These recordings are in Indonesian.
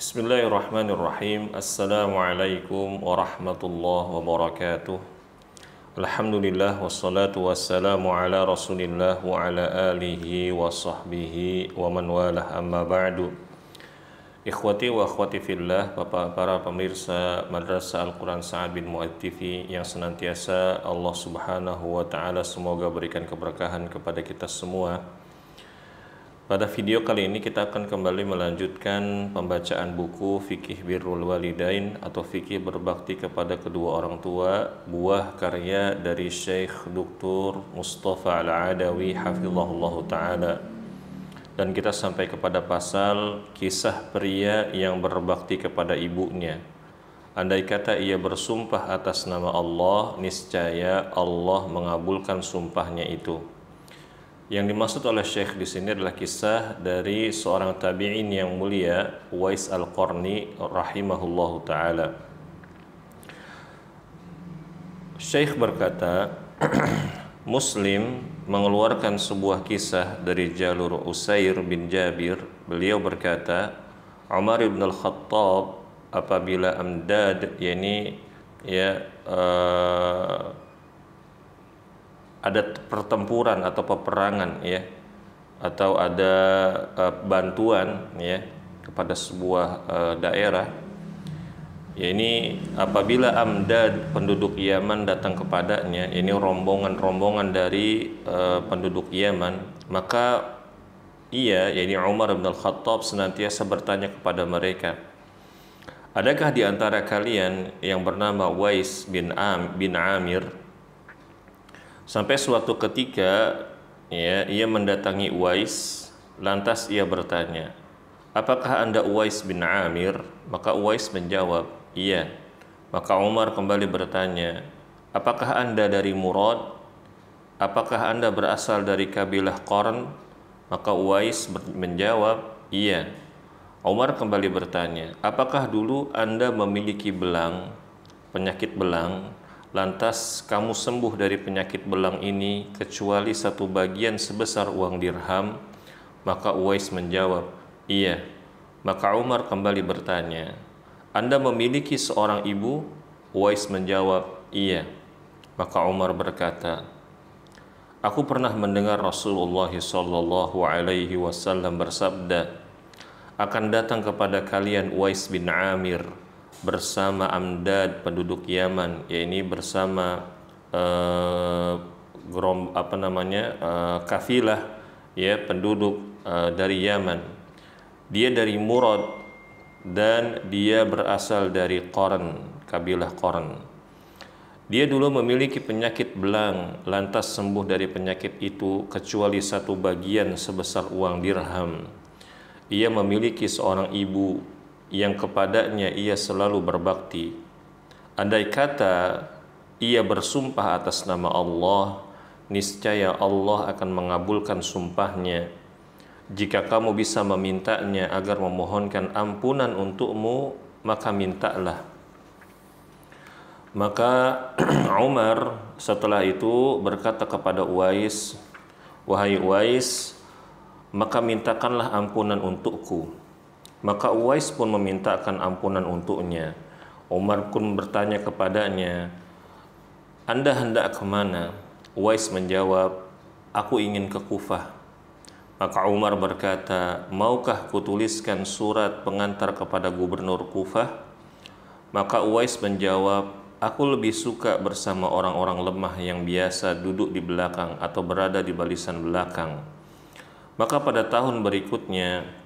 Bismillahirrahmanirrahim. Assalamualaikum warahmatullahi wabarakatuh. Alhamdulillah wassalatu wassalamu ala Rasulillah wa ala alihi wa sahbihi wa man walah, amma ba'du. Ikhwati wa akhwati fillah, Bapak para pemirsa Madrasah Al-Quran Sa'ad bin Mu'adz TV yang senantiasa Allah Subhanahu wa taala semoga berikan keberkahan kepada kita semua. Pada video kali ini kita akan kembali melanjutkan pembacaan buku Fikih Birrul Walidain atau Fikih Berbakti kepada Kedua Orang Tua, buah karya dari Syekh Dr. Mustafa Al-Adawi hafizahullah ta'ala. Dan kita sampai kepada pasal kisah pria yang berbakti kepada ibunya. Andai kata ia bersumpah atas nama Allah, niscaya Allah mengabulkan sumpahnya itu. Yang dimaksud oleh Syekh di sini adalah kisah dari seorang tabi'in yang mulia, Uwais Al-Qarni rahimahullahu taala. Syekh berkata, Muslim mengeluarkan sebuah kisah dari jalur Usair bin Jabir. Beliau berkata, Umar ibn Al-Khattab apabila amdad, ada pertempuran atau peperangan atau ada bantuan kepada sebuah daerah, ini apabila amdad penduduk Yaman datang kepadanya, ini rombongan dari penduduk Yaman, maka Umar bin Al-Khattab senantiasa bertanya kepada mereka, adakah di antara kalian yang bernama Uwais bin Amir? Sampai suatu ketika ia mendatangi Uwais, lantas ia bertanya, apakah anda Uwais bin Amir? Maka Uwais menjawab, iya. Maka Umar kembali bertanya, apakah anda dari Murad? Apakah anda berasal dari kabilah Qarn? Maka Uwais menjawab, iya. Umar kembali bertanya, apakah dulu anda memiliki penyakit belang? Lantas kamu sembuh dari penyakit belang ini kecuali satu bagian sebesar uang dirham? Maka Uwais menjawab, iya. Maka Umar kembali bertanya, anda memiliki seorang ibu? Uwais menjawab, iya. Maka Umar berkata, aku pernah mendengar Rasulullah SAW bersabda, akan datang kepada kalian Uwais bin Amir bersama amdad penduduk Yaman, bersama kafilah penduduk dari Yaman. Dia dari Murad dan dia berasal dari Qarn, kabilah Qarn. Dia dulu memiliki penyakit belang, lantas sembuh dari penyakit itu kecuali satu bagian sebesar uang dirham. Ia memiliki seorang ibu yang kepadanya ia selalu berbakti. Andai kata ia bersumpah atas nama Allah, niscaya Allah akan mengabulkan sumpahnya. Jika kamu bisa memintanya agar memohonkan ampunan untukmu, maka mintalah. Maka Umar setelah itu berkata kepada Uwais, wahai Uwais, maka mintakanlah ampunan untukku. Maka Uwais pun memintakan ampunan untuknya. Umar pun bertanya kepadanya, anda hendak kemana? Uwais menjawab, aku ingin ke Kufah. Maka Umar berkata, maukah kutuliskan surat pengantar kepada gubernur Kufah? Maka Uwais menjawab, aku lebih suka bersama orang-orang lemah yang biasa duduk di belakang atau berada di barisan belakang. Maka pada tahun berikutnya,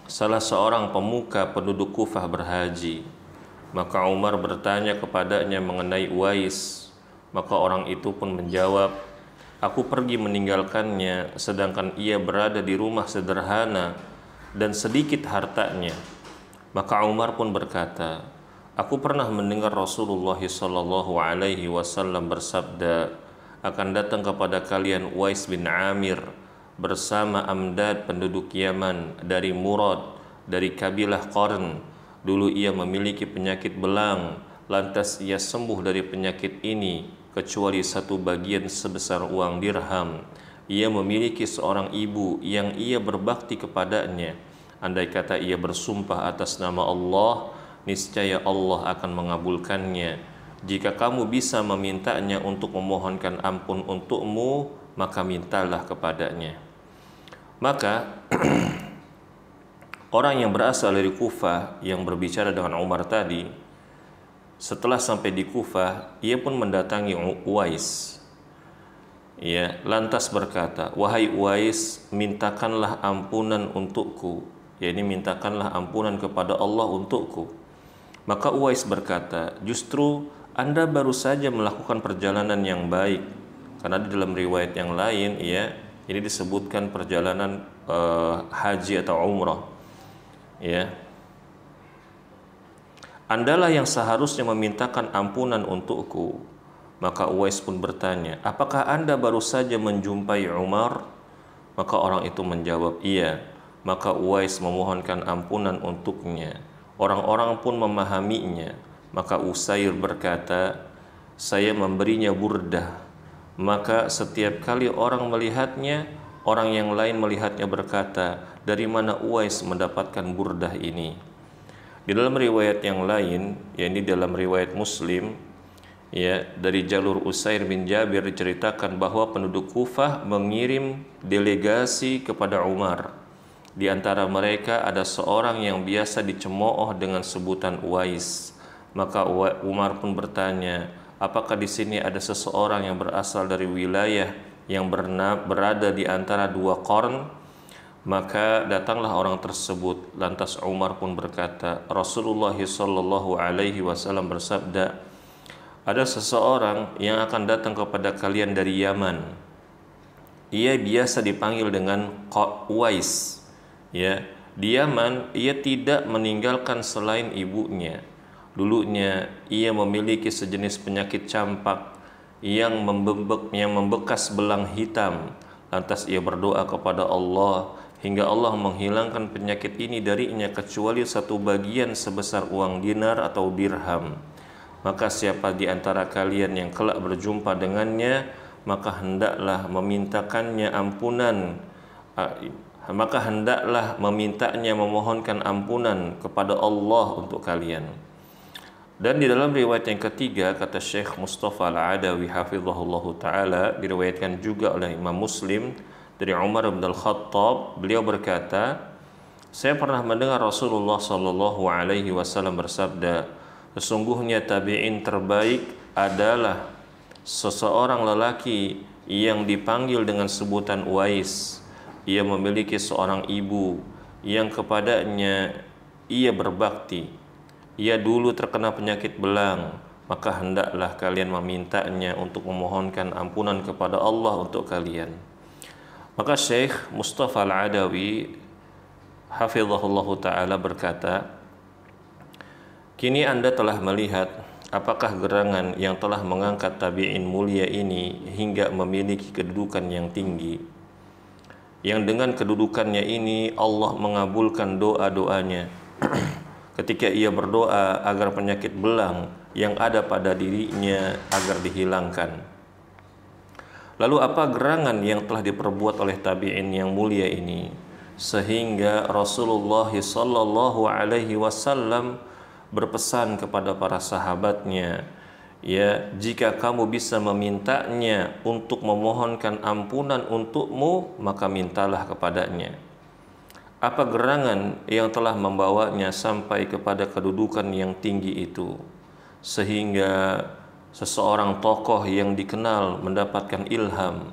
salah seorang pemuka penduduk Kufah berhaji. Maka Umar bertanya kepadanya mengenai Uwais. Maka orang itu pun menjawab, aku pergi meninggalkannya sedangkan ia berada di rumah sederhana dan sedikit hartanya. Maka Umar pun berkata, aku pernah mendengar Rasulullah SAW bersabda, akan datang kepada kalian Uwais bin Amir bersama amdad penduduk Yaman dari Murad, dari kabilah Qarn. Dulu ia memiliki penyakit belang, lantas ia sembuh dari penyakit ini kecuali satu bagian sebesar uang dirham. Ia memiliki seorang ibu yang ia berbakti kepadanya. andai kata ia bersumpah atas nama Allah, niscaya Allah akan mengabulkannya. Jika kamu bisa memintanya untuk memohonkan ampun untukmu, maka mintalah kepadanya. Maka orang yang berasal dari Kufah yang berbicara dengan Umar tadi, setelah sampai di Kufah, ia pun mendatangi Uwais. Ya, lantas berkata, "Wahai Uwais, mintakanlah ampunan untukku." Ya, ini mintakanlah ampunan kepada Allah untukku. Maka Uwais berkata, "Justru Anda baru saja melakukan perjalanan yang baik." Karena di dalam riwayat yang lain, ya, ini disebutkan perjalanan haji atau umrah. Ya. Andalah yang seharusnya memintakan ampunan untukku. Maka Uwais pun bertanya, "Apakah Anda baru saja menjumpai Umar?" Maka orang itu menjawab, "Iya." Maka Uwais memohonkan ampunan untuknya. Orang-orang pun memahaminya. Maka Usair berkata, "Saya memberinya burdah. Maka setiap kali orang melihatnya, orang yang lain melihatnya berkata, 'Dari mana Uwais mendapatkan burdah ini?'" Di dalam riwayat yang lain, yakni dalam riwayat Muslim, ya, dari jalur Usair bin Jabir diceritakan bahwa penduduk Kufah mengirim delegasi kepada Umar. Di antara mereka ada seorang yang biasa dicemooh dengan sebutan Uwais. Maka Umar pun bertanya, "Apakah di sini ada seseorang yang berasal dari wilayah yang berada di antara dua qarn?" Maka datanglah orang tersebut. Lantas Umar pun berkata, "Rasulullah sallallahu alaihi wasallam bersabda, ada seseorang yang akan datang kepada kalian dari Yaman. Ia biasa dipanggil dengan Uwais. Ya, di Yaman ia tidak meninggalkan selain ibunya. Dulunya ia memiliki sejenis penyakit campak yang membekas belang hitam. Lantas ia berdoa kepada Allah hingga Allah menghilangkan penyakit ini darinya kecuali satu bagian sebesar uang dinar atau dirham. Maka siapa di antara kalian yang kelak berjumpa dengannya, maka hendaklah memintanya memohonkan ampunan kepada Allah untuk kalian." Dan di dalam riwayat yang ketiga, kata Syekh Mustafa Al-Adawi hafizahullahu taala, diriwayatkan juga oleh Imam Muslim dari Umar bin Al-Khattab, beliau berkata, "Saya pernah mendengar Rasulullah sallallahu alaihi wasallam bersabda, sesungguhnya tabi'in terbaik adalah seseorang lelaki yang dipanggil dengan sebutan Uwais. Ia memiliki seorang ibu yang kepadanya ia berbakti. Ia dulu terkena penyakit belang, maka hendaklah kalian memintanya untuk memohonkan ampunan kepada Allah untuk kalian." Maka Syekh Mustafa Al-Adawi hafizahullahu ta'ala berkata, "Kini Anda telah melihat apakah gerangan yang telah mengangkat tabi'in mulia ini hingga memiliki kedudukan yang tinggi, yang dengan kedudukannya ini Allah mengabulkan doa-doanya ketika ia berdoa agar penyakit belang yang ada pada dirinya agar dihilangkan. Lalu apa gerangan yang telah diperbuat oleh tabi'in yang mulia ini sehingga Rasulullah sallallahu alaihi wasallam berpesan kepada para sahabatnya, ya, jika kamu bisa memintanya untuk memohonkan ampunan untukmu, maka mintalah kepadanya. Apa gerangan yang telah membawanya sampai kepada kedudukan yang tinggi itu sehingga seseorang tokoh yang dikenal mendapatkan ilham,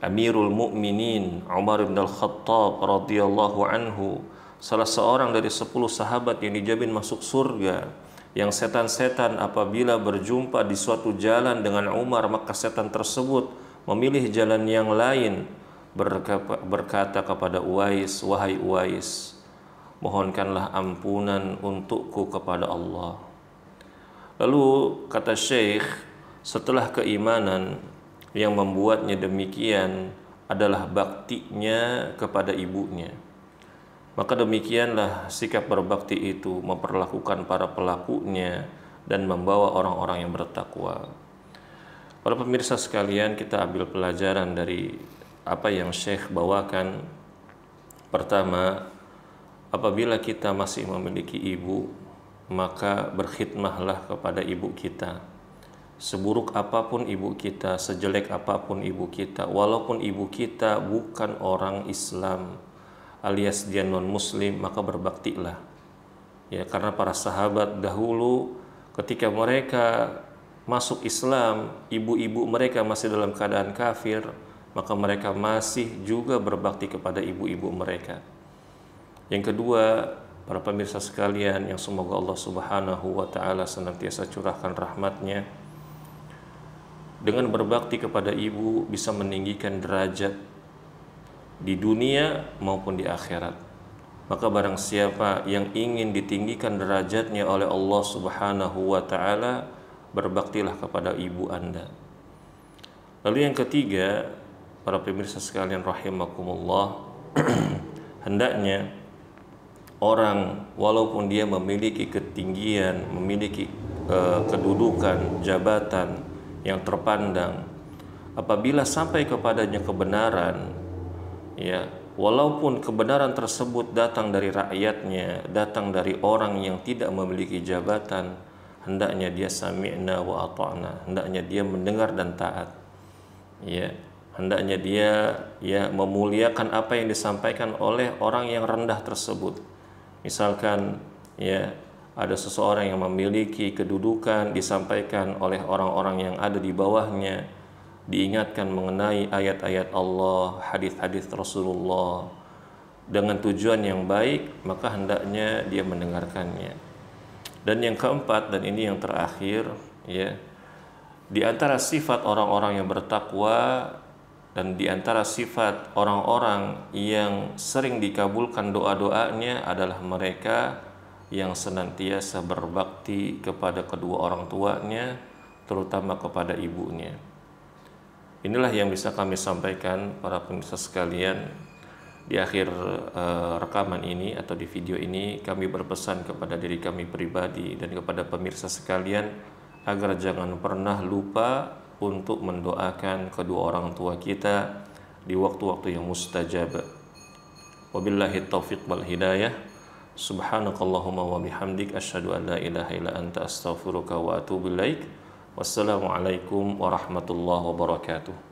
Amirul Mukminin Umar bin Al-Khattab radhiyallahu anhu, salah seorang dari 10 sahabat yang dijamin masuk surga, yang setan-setan apabila berjumpa di suatu jalan dengan Umar, maka setan tersebut memilih jalan yang lain, berkata kepada Uwais, "Wahai Uwais, mohonkanlah ampunan untukku kepada Allah." Lalu kata Syekh, setelah keimanan yang membuatnya demikian adalah baktinya kepada ibunya. Maka demikianlah sikap berbakti itu memperlakukan para pelakunya dan membawa orang-orang yang bertakwa. Para pemirsa sekalian, kita ambil pelajaran dari apa yang Syekh bawakan. Pertama, apabila kita masih memiliki ibu, maka berkhidmahlah kepada ibu kita. Seburuk apapun ibu kita, sejelek apapun ibu kita, walaupun ibu kita bukan orang Islam alias dia non muslim, maka berbaktilah. Ya, karena para sahabat dahulu ketika mereka masuk Islam, ibu-ibu mereka masih dalam keadaan kafir, maka mereka masih juga berbakti kepada ibu-ibu mereka. Yang kedua, para pemirsa sekalian yang semoga Allah Subhanahu wa taala senantiasa curahkan rahmatnya, dengan berbakti kepada ibu bisa meninggikan derajat di dunia maupun di akhirat. Maka barang siapa yang ingin ditinggikan derajatnya oleh Allah Subhanahu wa taala, berbaktilah kepada ibu Anda. Lalu yang ketiga, para pemirsa sekalian rahimakumullah, hendaknya orang walaupun dia memiliki ketinggian, memiliki kedudukan, jabatan yang terpandang, apabila sampai kepadanya kebenaran, ya, walaupun kebenaran tersebut datang dari rakyatnya, datang dari orang yang tidak memiliki jabatan, hendaknya dia sami'na wa ata'na, hendaknya dia mendengar dan taat. Ya, hendaknya dia memuliakan apa yang disampaikan oleh orang yang rendah tersebut. Misalkan ya, ada seseorang yang memiliki kedudukan, disampaikan oleh orang-orang yang ada di bawahnya, diingatkan mengenai ayat-ayat Allah, hadis-hadis Rasulullah dengan tujuan yang baik, maka hendaknya dia mendengarkannya. Dan yang keempat, dan ini yang terakhir, ya, di antara sifat orang-orang yang bertakwa dan di antara sifat orang-orang yang sering dikabulkan doa-doanya adalah mereka yang senantiasa berbakti kepada kedua orang tuanya, terutama kepada ibunya. Inilah yang bisa kami sampaikan para pemirsa sekalian. Di akhir rekaman ini atau di video ini, kami berpesan kepada diri kami pribadi dan kepada pemirsa sekalian agar jangan pernah lupa untuk mendoakan kedua orang tua kita di waktu-waktu yang mustajab. Wabillahi taufiq wal hidayah. Subhanakallahumma wa bihamdik, asyhadu an la ilaha illa anta, astaghfiruka wa atubu ilaik. Wassalamualaikum warahmatullahi wabarakatuh.